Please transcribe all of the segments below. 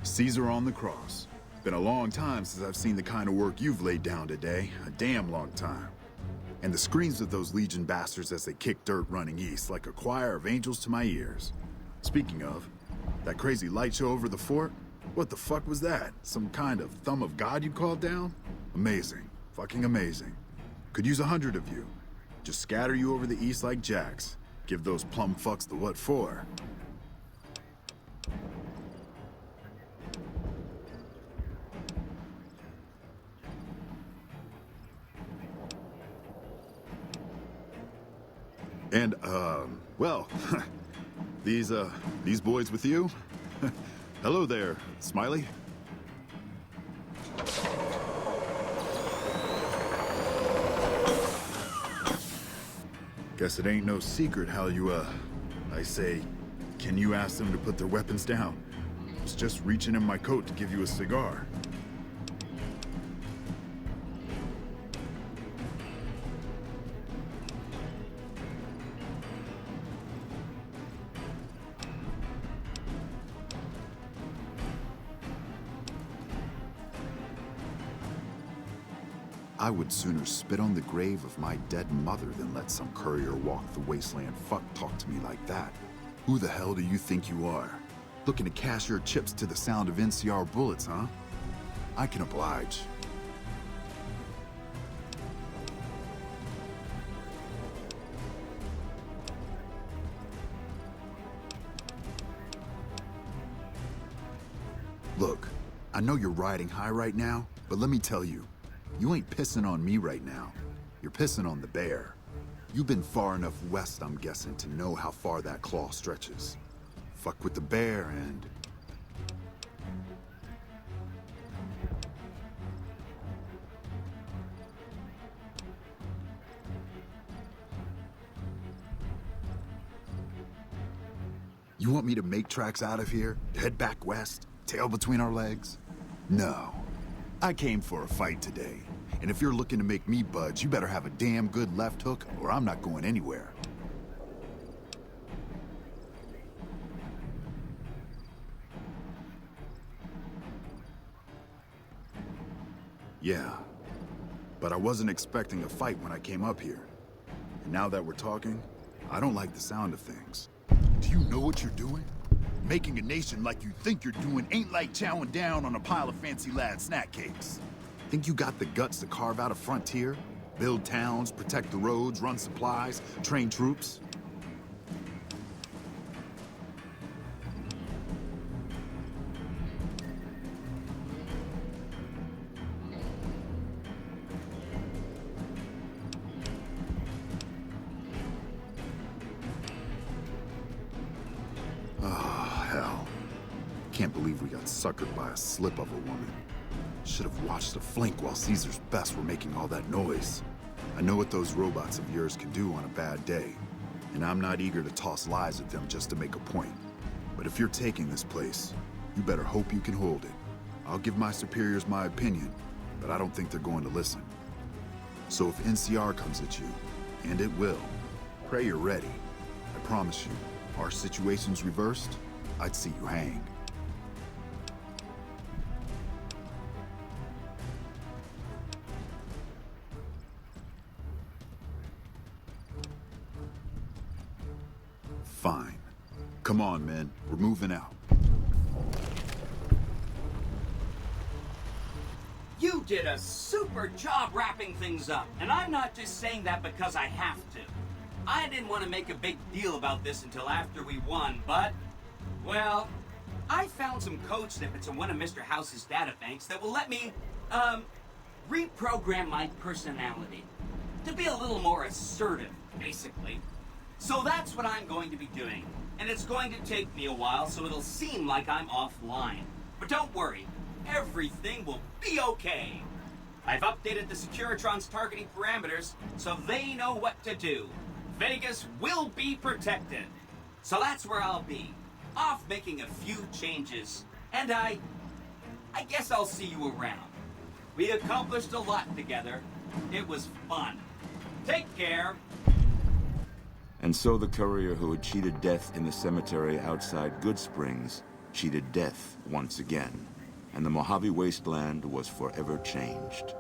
Caesar on the cross. Been a long time since I've seen the kind of work you've laid down today. A damn long time. And the screams of those Legion bastards as they kick dirt running east like a choir of angels to my ears. Speaking of, that crazy light show over the fort? What the fuck was that? Some kind of thumb of God you called down? Amazing. Fucking amazing. Could use 100 of you. Just scatter you over the east like jacks. Give those plum fucks the what for. And, well, these boys with you? Hello there, Smiley. Guess it ain't no secret how you, I say, can you ask them to put their weapons down? I was just reaching in my coat to give you a cigar. I would sooner spit on the grave of my dead mother than let some courier walk the wasteland fuck talk to me like that. Who the hell do you think you are? Looking to cash your chips to the sound of NCR bullets, huh? I can oblige. Look, I know you're riding high right now, but let me tell you, you ain't pissing on me right now. You're pissing on the bear. You've been far enough west, I'm guessing, to know how far that claw stretches. Fuck with the bear and... You want me to make tracks out of here? Head back west? Tail between our legs? No. I came for a fight today. And if you're looking to make me budge, you better have a damn good left hook, or I'm not going anywhere. Yeah. But I wasn't expecting a fight when I came up here. And now that we're talking, I don't like the sound of things. Do you know what you're doing? Making a nation like you think you're doing ain't like chowing down on a pile of fancy lad snack cakes. Think you got the guts to carve out a frontier? Build towns, protect the roads, run supplies, train troops? Can't believe we got suckered by a slip of a woman. Should have watched the flank while Caesar's best were making all that noise. I know what those robots of yours can do on a bad day, and I'm not eager to toss lies at them just to make a point. But if you're taking this place, you better hope you can hold it. I'll give my superiors my opinion, but I don't think they're going to listen. So if NCR comes at you, and it will, pray you're ready. I promise you, our situation's reversed, I'd see you hang. Fine. Come on, men. We're moving out. You did a super job wrapping things up, and I'm not just saying that because I have to. I didn't want to make a big deal about this until after we won, but, well, I found some code snippets in one of Mr. House's databanks that will let me, reprogram my personality to be a little more assertive, basically. So that's what I'm going to be doing, and it's going to take me a while, so it'll seem like I'm offline. But don't worry, everything will be okay. I've updated the Securitron's targeting parameters, so they know what to do. Vegas will be protected. So that's where I'll be, off making a few changes. And I guess I'll see you around. We accomplished a lot together. It was fun. Take care. And so the courier who had cheated death in the cemetery outside Good Springs cheated death once again, and the Mojave wasteland was forever changed.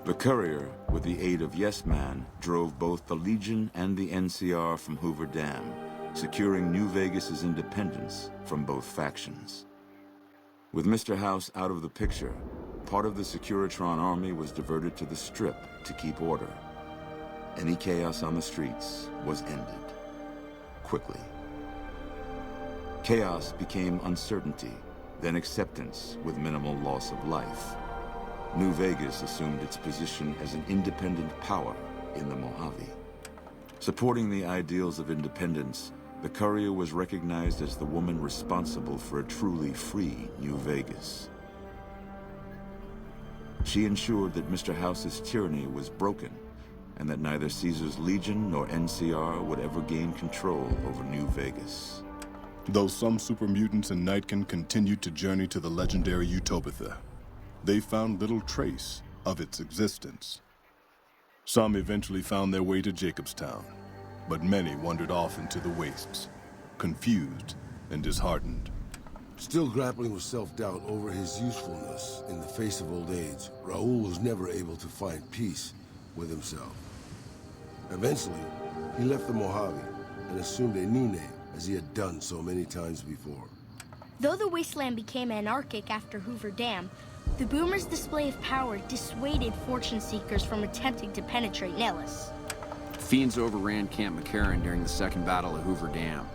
The courier, with the aid of Yesman, drove both the Legion and the NCR from Hoover Dam, securing New Vegas's independence from both factions. With Mr. House out of the picture, part of the Securitron army was diverted to the Strip to keep order. Any chaos on the streets was ended. Quickly. Chaos became uncertainty, then acceptance with minimal loss of life. New Vegas assumed its position as an independent power in the Mojave. Supporting the ideals of independence, the courier was recognized as the woman responsible for a truly free New Vegas. She ensured that Mr. House's tyranny was broken, and that neither Caesar's Legion nor NCR would ever gain control over New Vegas. Though some super mutants in Nightkin continued to journey to the legendary Utopia, they found little trace of its existence. Some eventually found their way to Jacobstown, but many wandered off into the wastes, confused and disheartened. Still grappling with self-doubt over his usefulness in the face of old age, Raul was never able to find peace with himself. Eventually, he left the Mojave and assumed a new name, as he had done so many times before. Though the wasteland became anarchic after Hoover Dam, the Boomers' display of power dissuaded fortune seekers from attempting to penetrate Nellis. Fiends overran Camp McCarran during the Second Battle of Hoover Dam.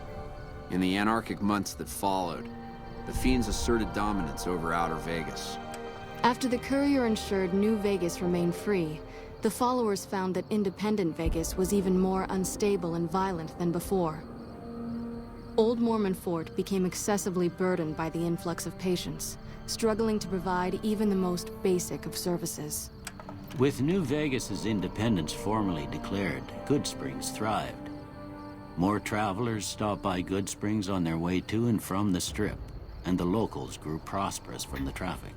In the anarchic months that followed, the Fiends asserted dominance over Outer Vegas. After the courier ensured New Vegas remained free, the followers found that independent Vegas was even more unstable and violent than before. Old Mormon Fort became excessively burdened by the influx of patients, struggling to provide even the most basic of services. With New Vegas's independence formally declared, Good Springs thrived. More travelers stopped by Good Springs on their way to and from the Strip, and the locals grew prosperous from the traffic.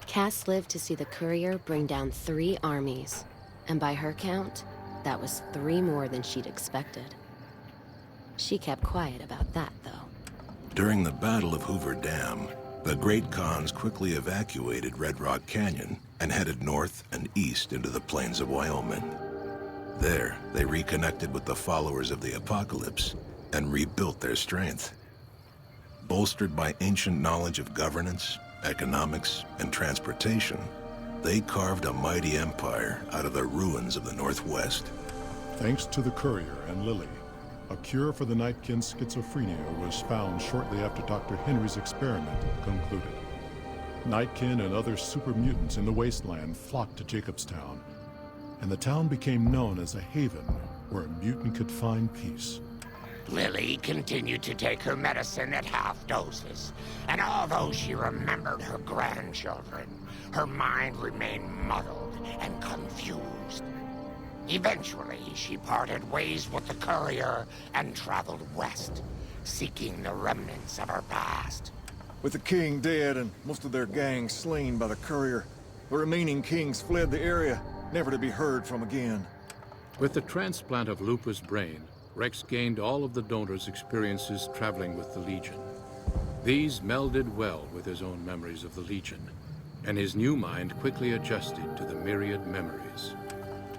Cass lived to see the courier bring down 3 armies, and by her count, that was 3 more than she'd expected. She kept quiet about that, though. During the Battle of Hoover Dam, the Great Khans quickly evacuated Red Rock Canyon and headed north and east into the plains of Wyoming. There, they reconnected with the followers of the Apocalypse and rebuilt their strength. Bolstered by ancient knowledge of governance, economics, and transportation, they carved a mighty empire out of the ruins of the Northwest. Thanks to the courier and Lily, a cure for the Nightkin's schizophrenia was found shortly after Dr. Henry's experiment concluded. Nightkin and other super mutants in the wasteland flocked to Jacobstown, and the town became known as a haven where a mutant could find peace. Lily continued to take her medicine at half doses, and although she remembered her grandchildren, her mind remained muddled and confused. Eventually, she parted ways with the courier and traveled west, seeking the remnants of her past. With the king dead and most of their gang slain by the courier, the remaining kings fled the area, never to be heard from again. With the transplant of Lupa's brain, Rex gained all of the donor's experiences traveling with the Legion. These melded well with his own memories of the Legion, and his new mind quickly adjusted to the myriad memories.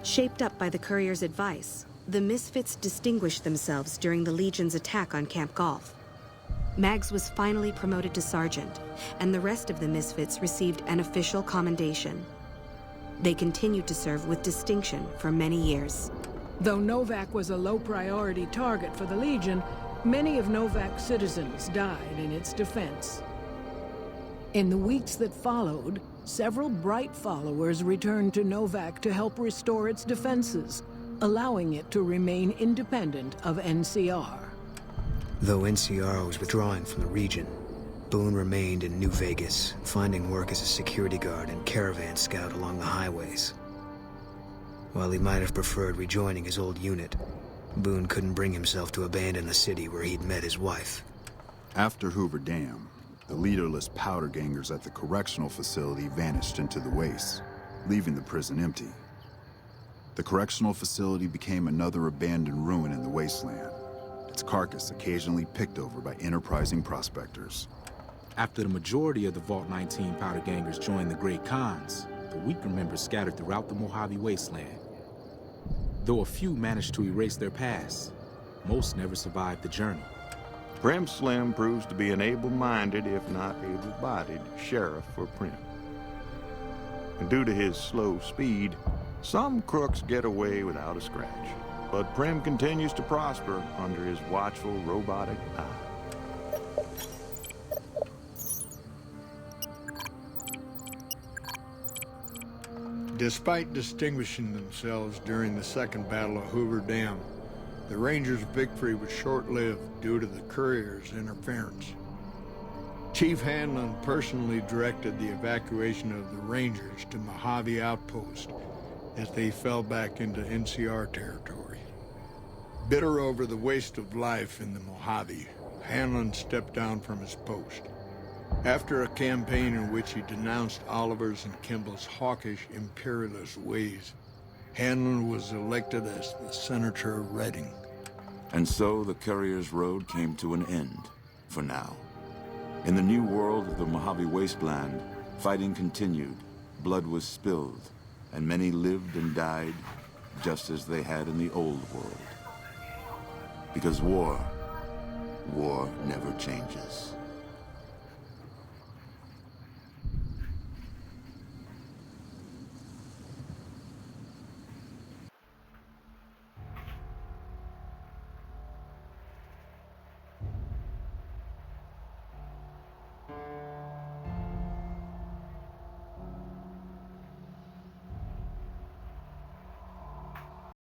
Shaped up by the courier's advice, the Misfits distinguished themselves during the Legion's attack on Camp Golf. Mags was finally promoted to sergeant, and the rest of the Misfits received an official commendation. They continued to serve with distinction for many years. Though Novak was a low-priority target for the Legion, many of Novak's citizens died in its defense. In the weeks that followed, several bright followers returned to Novak to help restore its defenses, allowing it to remain independent of NCR. Though NCR was withdrawing from the region, Boone remained in New Vegas, finding work as a security guard and caravan scout along the highways. While he might have preferred rejoining his old unit, Boone couldn't bring himself to abandon the city where he'd met his wife. After Hoover Dam, the leaderless powder gangers at the correctional facility vanished into the wastes, leaving the prison empty. The correctional facility became another abandoned ruin in the wasteland, its carcass occasionally picked over by enterprising prospectors. After the majority of the Vault 19 powder gangers joined the Great Khans, the weaker members scattered throughout the Mojave Wasteland. Though a few managed to erase their past, most never survived the journey. Prim Slim proves to be an able-minded, if not able-bodied, sheriff for Prim. And due to his slow speed, some crooks get away without a scratch. But Prim continues to prosper under his watchful, robotic eye. Despite distinguishing themselves during the Second Battle of Hoover Dam, the Rangers' victory was short-lived due to the courier's interference. Chief Hanlon personally directed the evacuation of the Rangers to Mojave Outpost as they fell back into NCR territory. Bitter over the waste of life in the Mojave, Hanlon stepped down from his post. After a campaign in which he denounced Oliver's and Kimball's hawkish, imperialist ways, Hanlon was elected as the Senator of Reading. And so the Courier's Road came to an end, for now. In the new world of the Mojave Wasteland, fighting continued, blood was spilled, and many lived and died just as they had in the old world. Because war never changes.